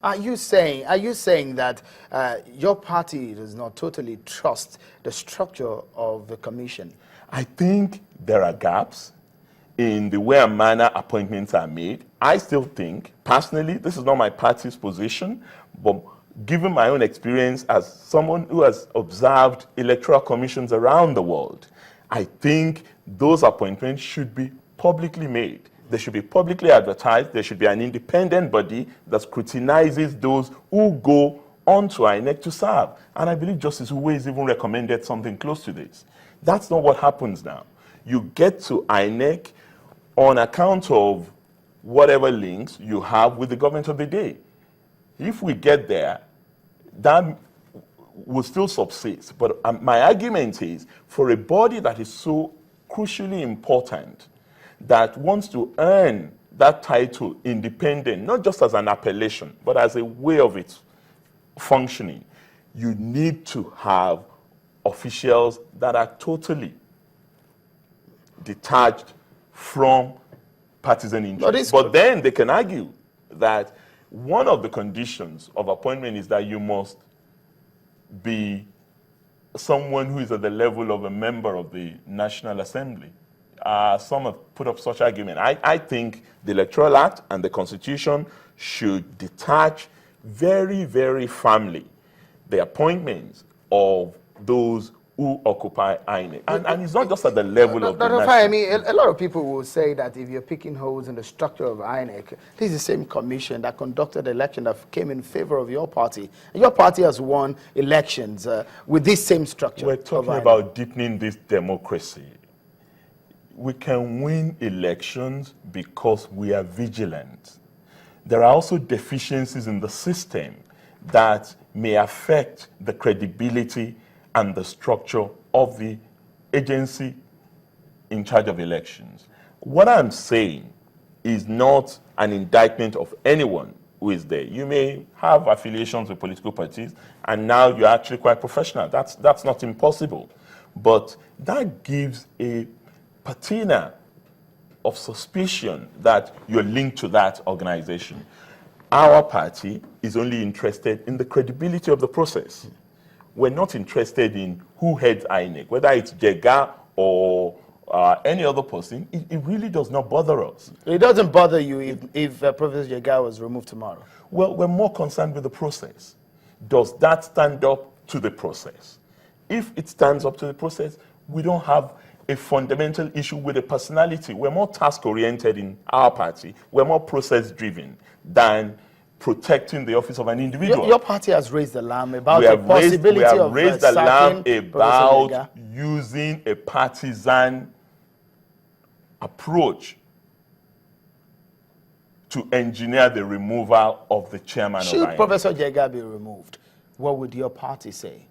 Are you saying that your party does not totally trust the structure of the commission? I think there are gaps in the way and manner appointments are made. I still think, personally, this is not my party's position, but given my own experience as someone who has observed electoral commissions around the world, I think those appointments should be publicly made. They should be publicly advertised. There should be an independent body that scrutinizes those who go onto INEC to serve. And I believe Justice Uwe has even recommended something close to this. That's not what happens now. You get to INEC on account of whatever links you have with the government of the day. If we get there, that will still subsist. But my argument is, for a body that is so crucially important, that wants to earn that title independent, not just as an appellation, but as a way of its functioning, you need to have officials that are totally detached from partisan interests. But then they can argue that one of the conditions of appointment is that you must be someone who is at the level of a member of the National Assembly. Some have put up such argument. I think the Electoral Act and the Constitution should detach very, very firmly the appointments of those who occupy INEC. And it's not just at the level of the national. Fayemi, a lot of people will say that if you're picking holes in the structure of INEC, this is the same commission that conducted the election that came in favor of your party. And your party has won elections with this same structure. We're talking about deepening this democracy. We can win elections because we are vigilant. There are also deficiencies in the system that may affect the credibility and the structure of the agency in charge of elections. What I'm saying is not an indictment of anyone who is there. You may have affiliations with political parties, and now you're actually quite professional. That's not impossible. But that gives a patina of suspicion that you're linked to that organization. Our party is only interested in the credibility of the process. We're not interested in who heads INEC, whether it's Jega or any other person. It really does not bother us. It doesn't bother you if Professor Jega was removed tomorrow? Well, we're more concerned with the process. Does that stand up to the process? If it stands up to the process, we don't have a fundamental issue with the personality. We're more task-oriented in our party. We're more process-driven than protecting the office of an individual. Your party has raised the alarm about the possibility of we have raised the alarm about using a partisan approach to engineer the removal of the chairman of INEC. Should Professor Jega be removed, what would your party say?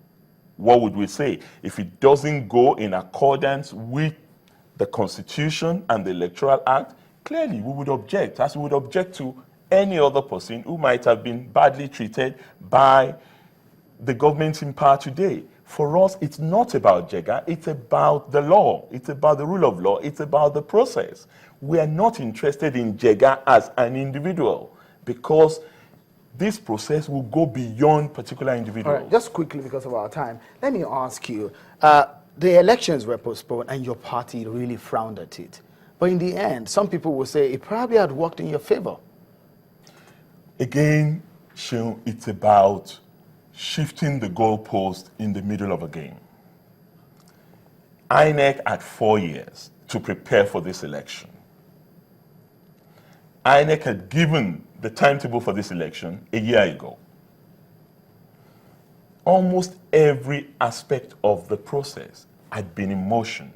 What would we say? If it doesn't go in accordance with the Constitution and the Electoral Act, clearly we would object, as we would object to any other person who might have been badly treated by the government in power today. For us, it's not about Jega, it's about the law, it's about the rule of law, it's about the process. We are not interested in Jega as an individual, because this process will go beyond particular individuals. All right, just quickly, because of our time, let me ask you, the elections were postponed and your party really frowned at it. But in the end, some people will say it probably had worked in your favor. Again, Seun, it's about shifting the goalpost in the middle of a game. INEC had 4 years to prepare for this election. INEC had given the timetable for this election a year ago. Almost every aspect of the process had been in motion,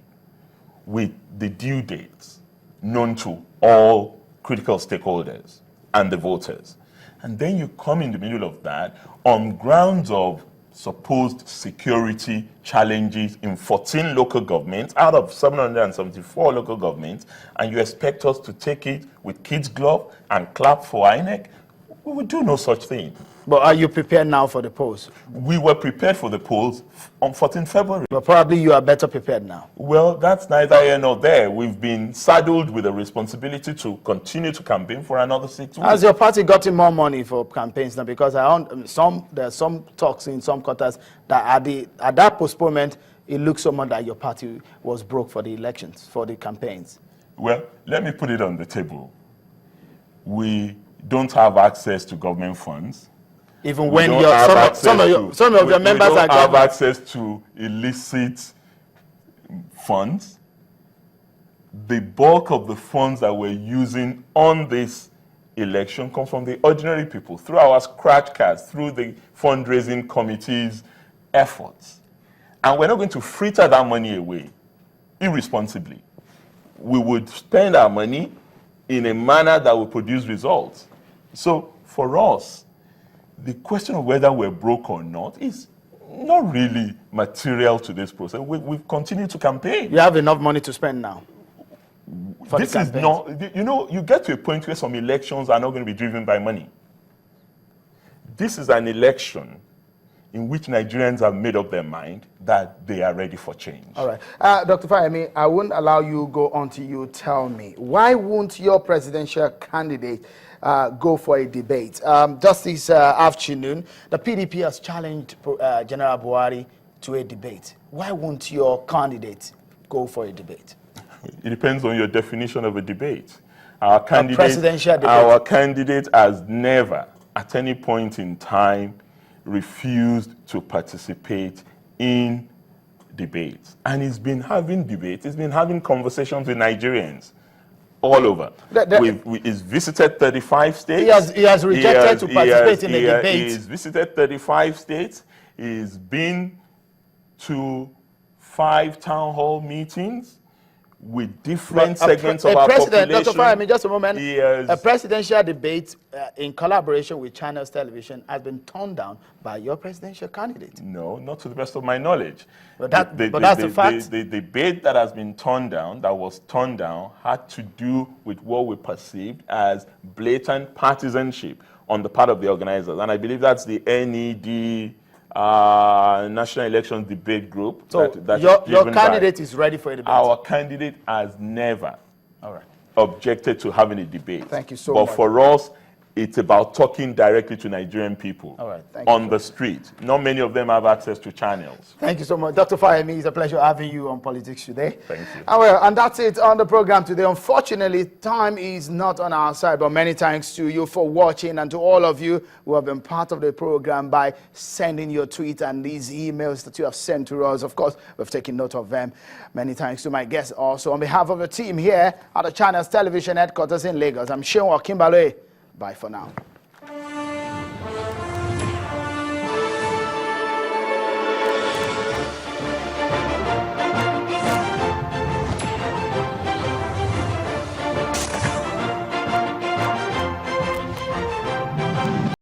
with the due dates known to all critical stakeholders and the voters. And then you come in the middle of that on grounds of supposed security challenges in 14 local governments out of 774 local governments, and you expect us to take it with kids' glove and clap for INEC? We would do no such thing. But are you prepared now for the polls? We were prepared for the polls on 14 February. But probably you are better prepared now. Well, that's neither here nor there. We've been saddled with the responsibility to continue to campaign for another 6 weeks. Has your party gotten more money for campaigns now? Because there are some talks in some quarters that at that postponement, it looks so much that your party was broke for the elections, for the campaigns. Well, let me put it on the table. We don't have access to government funds. Even when some of your members we don't are have access to illicit funds. The bulk of the funds that we're using on this election come from the ordinary people, through our scratch cards, through the fundraising committee's efforts. And we're not going to fritter that money away irresponsibly. We would spend our money in a manner that will produce results. So for us, the question of whether we're broke or not is not really material to this process. We've continued to campaign. You have enough money to spend now. This is not, you get to a point where some elections are not going to be driven by money. This is an election in which Nigerians have made up their mind that they are ready for change. All right. Dr. Fayemi, I won't allow you go until you tell me, why won't your presidential candidate go for a debate? Just this afternoon, the PDP has challenged General Buhari to a debate. Why won't your candidate go for a debate? It depends on your definition of a debate. Our presidential debate. Our candidate has never, at any point in time, refused to participate in debates. And he's been having debates, he's been having conversations with Nigerians all over. He's visited 35 states. He has rejected to participate in a debate. He's visited 35 states. He's been to 5 town hall meetings with different segments of our population. Dr. Fayemi, just a moment. A presidential debate in collaboration with Channels Television has been turned down by your presidential candidate. No, not to the best of my knowledge. But that's the fact. The debate that has been turned down, had to do with what we perceived as blatant partisanship on the part of the organizers. And I believe that's the NED National Elections Debate Group. So your candidate is ready for a debate? Our candidate has never objected to having a debate. Thank you so much. But for us, it's about talking directly to Nigerian people on the street. Not many of them have access to channels. Thank you so much. Dr. Fayemi, it's a pleasure having you on Politics Today. Thank you. And that's it on the program today. Unfortunately, time is not on our side, but many thanks to you for watching and to all of you who have been part of the program by sending your tweets and these emails that you have sent to us. Of course, we've taken note of them. Many thanks to my guests also. On behalf of the team here at the Channels Television headquarters in Lagos, I'm Seun Okinbaloye. Bye for now.